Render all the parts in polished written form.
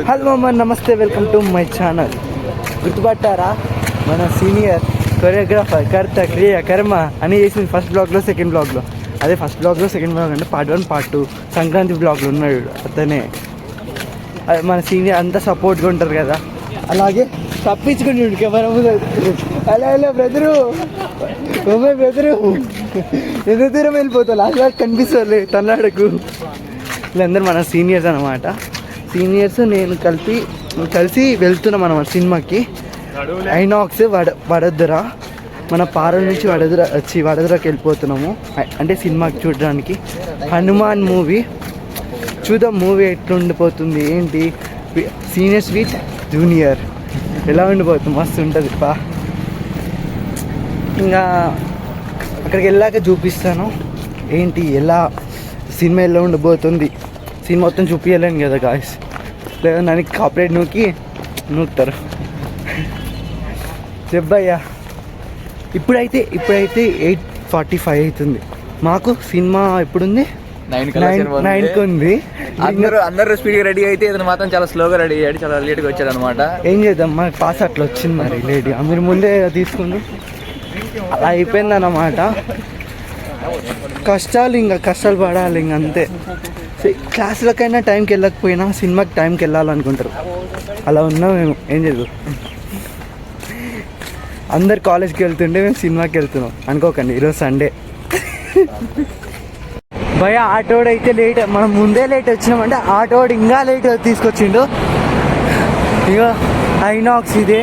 Hello అమ్మ, నమస్తే, welcome to my channel. గుర్తుపట్టారా? మన సీనియర్ కొరియోగ్రాఫర్, కర్త, క్రియ, కర్మ అని చేసింది ఫస్ట్ బ్లాగ్లో, సెకండ్ బ్లాగ్లో. అదే ఫస్ట్ బ్లాగ్లో, సెకండ్ బ్లాగ్ అంటే పార్ట్ 1, పార్ట్ 2 సంక్రాంతి బ్లాగ్లో ఉన్నాడు అతనే. మన సీనియర్ అంతా సపోర్ట్గా ఉంటారు కదా, అలాగే తప్పించుకుని కెమెరా ముందు. హలో హలో బ్రదరు, ఓమే బ్రదరు, ఎంత దూరం వెళ్ళిపోతావు, లాస్ట్ లాస్ట్ కనిపిస్తుంది తన్నాడకు. వీళ్ళందరూ మన సీనియర్స్ అనమాట. సీనియర్స్ నేను కలిసి వెళ్తున్నాం అన్నమాట సినిమాకి. ఐనాక్స్ వడోదర, మన పారల నుంచి వడోదరకి వెళ్ళిపోతున్నాము అంటే సినిమాకి చూడడానికి. హనుమాన్ మూవీ చూద్దాం, మూవీ ఎట్లా ఉండిపోతుంది ఏంటి. సీనియర్స్ విత్ జూనియర్ ఎలా ఉండిపోతుంది, మస్తు ఉంటుంది పా. ఇంకా అక్కడికి వెళ్ళాక చూపిస్తాను ఏంటి ఎలా సినిమా ఎలా ఉండబోతుంది. సినిమా మొత్తం చూపించలేను కదా గాయస్, లేదా దానికి కాపరేట్ నూకుతారు. చెప్పయ్యా, ఇప్పుడైతే 8:45 అవుతుంది. మాకు సినిమా ఎప్పుడుంది? 9కి ఉంది. అందరూ స్పీడ్గా రెడీ అయితే ఇతను మాత్రం చాలా స్లోగా రెడీ అయ్యాడు, చాలా లేట్గా వచ్చాడు అనమాట. ఏం చేద్దాం, మనకి పాస్ అట్లా వచ్చింది మరి లేట్గా. మీరు ముందే తీసుకుంది అలా అయిపోయింది అన్నమాట. కష్టాలు పడాలి ఇంక అంతే. క్లాసులకైనా టైంకి వెళ్ళకపోయినా సినిమాకి టైంకి వెళ్ళాలనుకుంటారు. అలా ఉన్నాం మేము, ఏం చేద్దాం. అందరు కాలేజ్కి వెళ్తుంటే మేము సినిమాకి వెళ్తున్నాం అనుకోకండి. ఈరోజు సండే. భయ ఆటోడు అయితే లేట్, మనం ముందే లేట్ వచ్చినామంటే ఆటోడు ఇంకా లేట్ తీసుకొచ్చిండు. ఇక ఐనాక్స్ ఇదే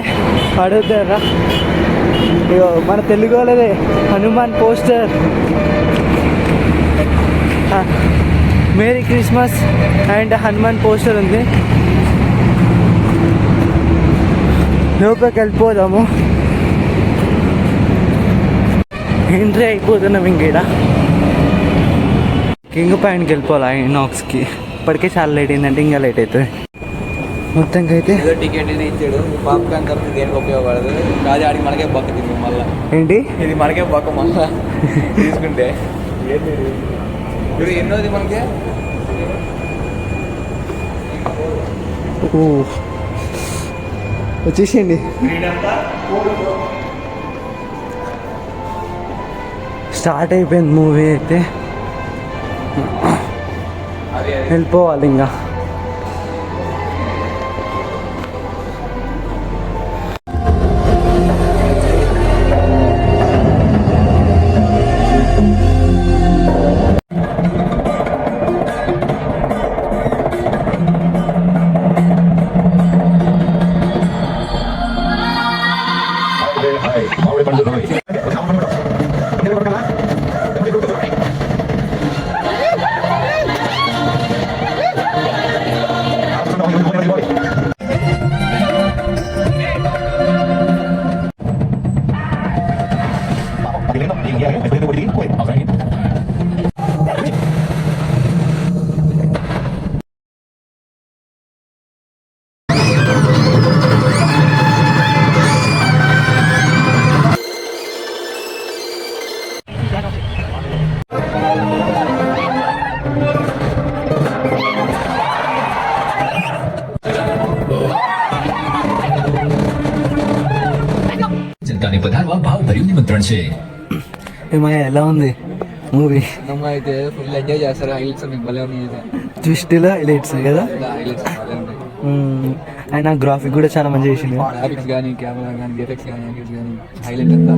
పడొద్దారా. ఇక మన తెలుగు వాళ్ళదే Hanuman poster. Merry Christmas and Hanuman poster ఉంది. లోపలికి వెళ్ళిపోదాము. ఎంట్రీ అయిపోతున్నాం ఇంకేడ. కింగ్ పాయింట్కి వెళ్ళిపోవాలి ఐనాక్స్కి. ఇప్పటికే చాలా లేట్ అయిందంటే ఇంకా లేట్ అవుతుంది. మొత్తంకి అయితే టికెట్ ఇచ్చాడు, పాప్కార్న్ తప్ప దేనికి ఉపయోగపడదు. రాజు ఆడికి మనకే బొక్క తింది మళ్ళీ. ఏంటి ఇది మనకే బొక్క మళ్ళా తీసుకుంటే. ఎన్నోది మనకి వచ్చేసేయండి. స్టార్ట్ అయిపోయింది మూవీ అయితే. వెళ్ళిపోవాలి ఇంకా. ఏమయ్యా ఎలా ఉంది మూవీ? అయితే ఫుల్ ఎంజాయ్ చేస్తారు. హైలైట్స్ భలే ఉన్నాయి. ట్విస్ట్లో హైలైట్స్ కదా. అండ్ ఆ గ్రాఫిక్ కూడా చాలా మంచిగా చేసింది. గ్రాఫిక్స్ కానీ, కెమెరా కానీ, ఎఫెక్ట్స్ కానీ, హైలైట్ అంతా.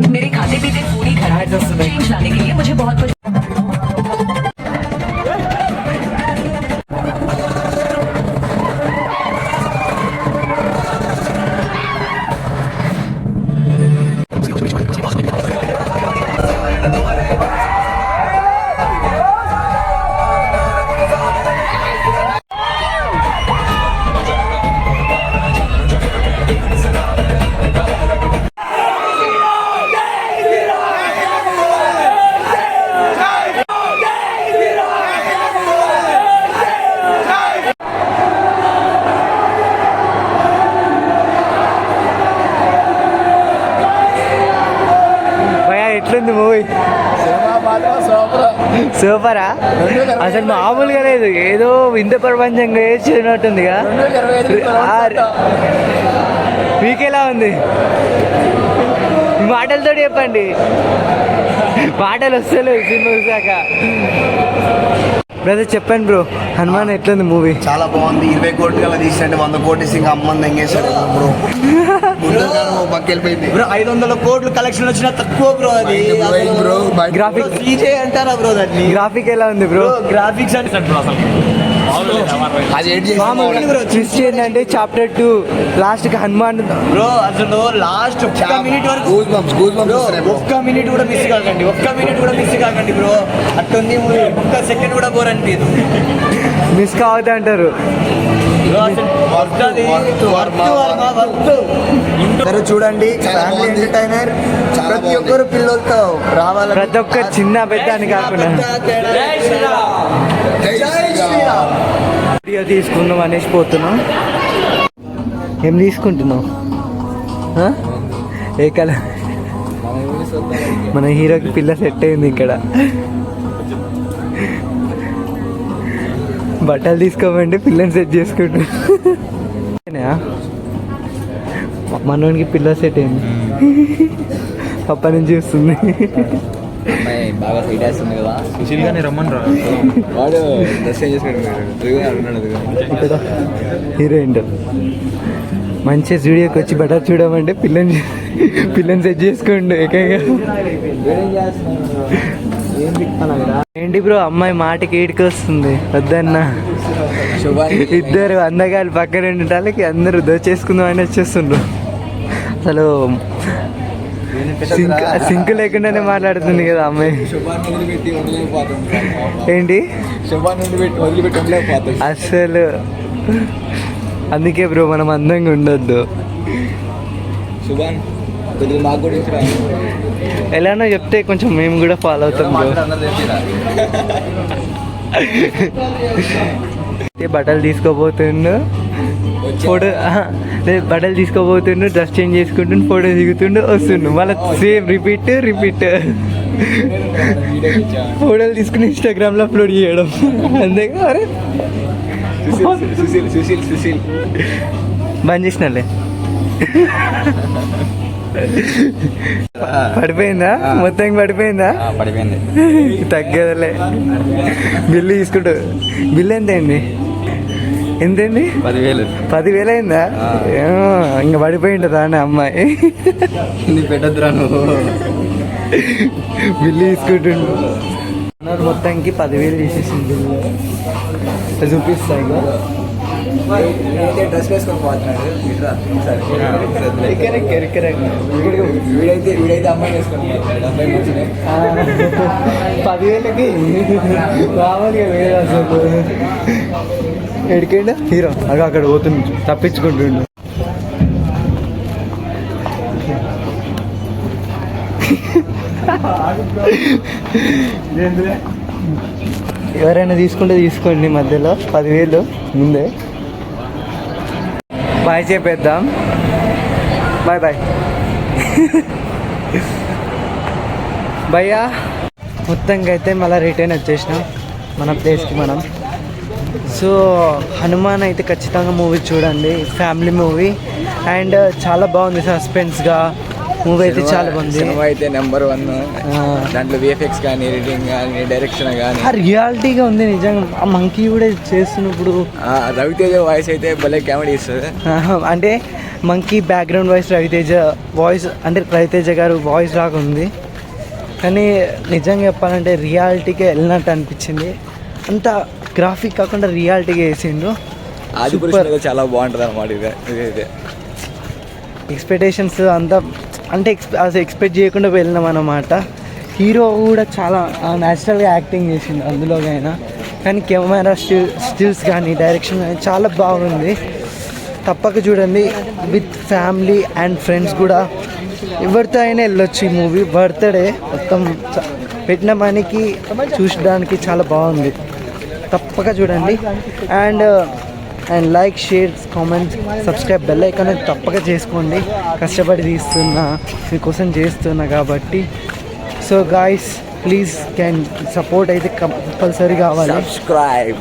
ఎట్లుంది మూవీ? సూపరా అసలు మామూలుగా లేదు, ఏదో వింత ప్రపంచంగా చేసినట్టుందిగా. మీకెలా ఉంది? మాటలతో చెప్పండి, పాటలు వస్తలేవు సినిమా చూసాక. బ్రదర్ చెప్పండి బ్రో, హనుమాన్ ఎట్లుంది మూవీ? చాలా బాగుంది. 20 కోట్లు అలా తీసినట్టు 100 కోట్లు సింగ్ అమ్మని ఎంగేశాడు బ్రో. పక్కెళ్ళిపోయింది బ్రో. 500 కోట్లు కలెక్షన్ వచ్చినా తక్కువ బ్రో. అది బ్రో గ్రాఫిక్ CJ అంటారా బ్రో దాన్ని? గ్రాఫిక్ ఎలా ఉంది బ్రో? గ్రాఫిక్స్ అంటే అది ఎడ్ ట్విస్ట్ ఏంటంటే చాప్టర్ 2 లాస్ట్ కి హనుమాన్ బ్రో అసలు లాస్ట్ ఒక్క మినిట్ వరకు ఒక్క మినిట్ కూడా మిస్ కాకండి, ఒక్క మినిట్ కూడా మిస్ కాకండి బ్రో. అట్టుంది మూవీ, ఒక్క సెకండ్ కూడా బోర్ అనిపించదు. మిస్ కావద్దు అంటారు. చూడండి, ఫ్యామిలీ ఎంటర్టైనర్. ప్రతి ఒక్కరు పిల్లలతో రావాలి, ప్రతి ఒక్క చిన్న పెద్ద అని కాకుండా వీడియో తీసుకుందాం అనేసి పోతున్నాం. ఏం తీసుకుంటున్నావు? ఏ కలర్? మన హీరోకి పిల్ల సెట్ అయింది ఇక్కడ. బట్టలు తీసుకోమంటే పిల్లని సెట్ చేసుకుంటున్నా. మనోనికి పిల్ల సెట్ అయింది, అప్పటి నుంచి చూస్తుంది. బాగా ఫైట్ వేస్తుంది కదా. సుశీల్ గానే రమ్మని రా, వాడు డ్రెస్ చేంజ్ చేసుకుంటున్నాడు. ఇక్కడ హీరోయిన్ మంచిగా స్టూడియోకి వచ్చి బట్టలు చూడమంటే పిల్లని సెట్ చేసుకోండి ఏకంగా. ఏంటి బ్రో, అమ్మాయి మాటకి ఏడికి వస్తుంది వద్దన్న. ఇద్దరు అందగాలు పక్కన ఉండటానికి అందరూ దోచేసుకుందాం అని వచ్చేస్తుండ్రు. అసలు సింక్ లేకుండానే మాట్లాడుతుంది కదా అమ్మాయి. ఏంటి అసలు అందుకే బ్రో మనం అందంగా ఉండొద్దు. ఎలానో చెప్తే కొంచెం మేము కూడా ఫాలో అవుతాం బ్రో. బట్టలు తీసుకోబోతుండు, ఫోటో బట్టలు తీసుకోబోతుండు, డ్రెస్ చేంజ్ చేసుకుంటుండు, ఫోటో దిగుతుండు, వస్తుండు, మళ్ళీ సేమ్ రిపీట్ ఫోటోలు తీసుకుని ఇన్స్టాగ్రామ్లో అప్లోడ్ చేయడం అంతేగా. అరే సుశీల్ బంద్ చేసినాలే. పడిపోయిందా? మొత్తం పడిపోయిందా? పడిపోయింది. తగ్గదలే. బిల్లు తీసుకుంటూ బిల్లు ఎంతండి? ఎంతండి? 10,000 అయిందా? ఇంకా పడిపోయింటుందా అని అమ్మాయి. పెట్టద్దురా నువ్వు. బిల్లు తీసుకుంటుండు. మొత్తానికి 10,000 తీసేసింది. చూపిస్తా ఇంకా. డ్రెస్ వేసుకొని పోతున్నాడు. వీడైతే అమ్మాయి వేసుకొని పోతున్నాడు. అమ్మాయి మంచిగా 10,000కి రావాలి వేరే. అసలు ఎడికండి హీరో అక్కడ పోతుంది, తప్పించుకుంటుండు. ఎవరైనా తీసుకుంటే తీసుకోండి, మధ్యలో 10,000 ముందే. బాయ్ చెప్పేద్దాం. బాయ్ బాయ్ భయ్యా. మొత్తంగా అయితే మళ్ళీ రిటర్న్ వచ్చేసినాం మన ప్లేస్కి మనం. సో హనుమాన్ అయితే ఖచ్చితంగా మూవీ చూడండి, ఫ్యామిలీ మూవీ. అండ్ చాలా బాగుంది, సస్పెన్స్గా మూవీ అయితే చాలా బాగుంది. సినిమా అయితే నెంబర్ 1. దాంట్లో VFX కానీ, ఎడిటింగ్ కానీ, డైరెక్షన్ కానీ రియాలిటీగా ఉంది నిజంగా. ఆ మంకీ కూడా చేస్తున్నప్పుడు రవితేజ వాయిస్ అయితే భలే కామెడీ ఇస్తుంది. అంటే monkey background voice Raviteja voice, అంటే రవితేజ గారు వాయిస్ లాగా ఉంది. కానీ నిజంగా చెప్పాలంటే రియాలిటీగా వెళ్ళినట్టు అనిపించింది. అంత గ్రాఫిక్ కాకుండా రియాలిటీగా వేసిండు. అది చాలా బాగుంటుంది అన్నమాట. ఇదైతే ఎక్స్పెక్టేషన్స్ అంతా అంటే అసలు ఎక్స్పెక్ట్ చేయకుండా వెళ్ళినాం అన్నమాట. హీరో కూడా చాలా న్యాచురల్గా యాక్టింగ్ చేసిండు అందులోకైనా. కానీ కెమెరా స్టిల్స్ కానీ, డైరెక్షన్ కానీ చాలా బాగుంది. తప్పక చూడండి, విత్ ఫ్యామిలీ అండ్ ఫ్రెండ్స్ కూడా ఎవరితో అయినా వెళ్ళొచ్చు. ఈ మూవీ బర్త్డే మొత్తం పెట్టిన మనకి చూడడానికి చాలా బాగుంది. తప్పక చూడండి. And like, share, comment, subscribe, bell icon తప్పక చేసుకోండి. కష్టపడి తీస్తున్నా, మీకోసం చేస్తున్నా కాబట్టి. So guys, please can support అయితే కంపల్సరీ కావాలి. సబ్స్క్రైబ్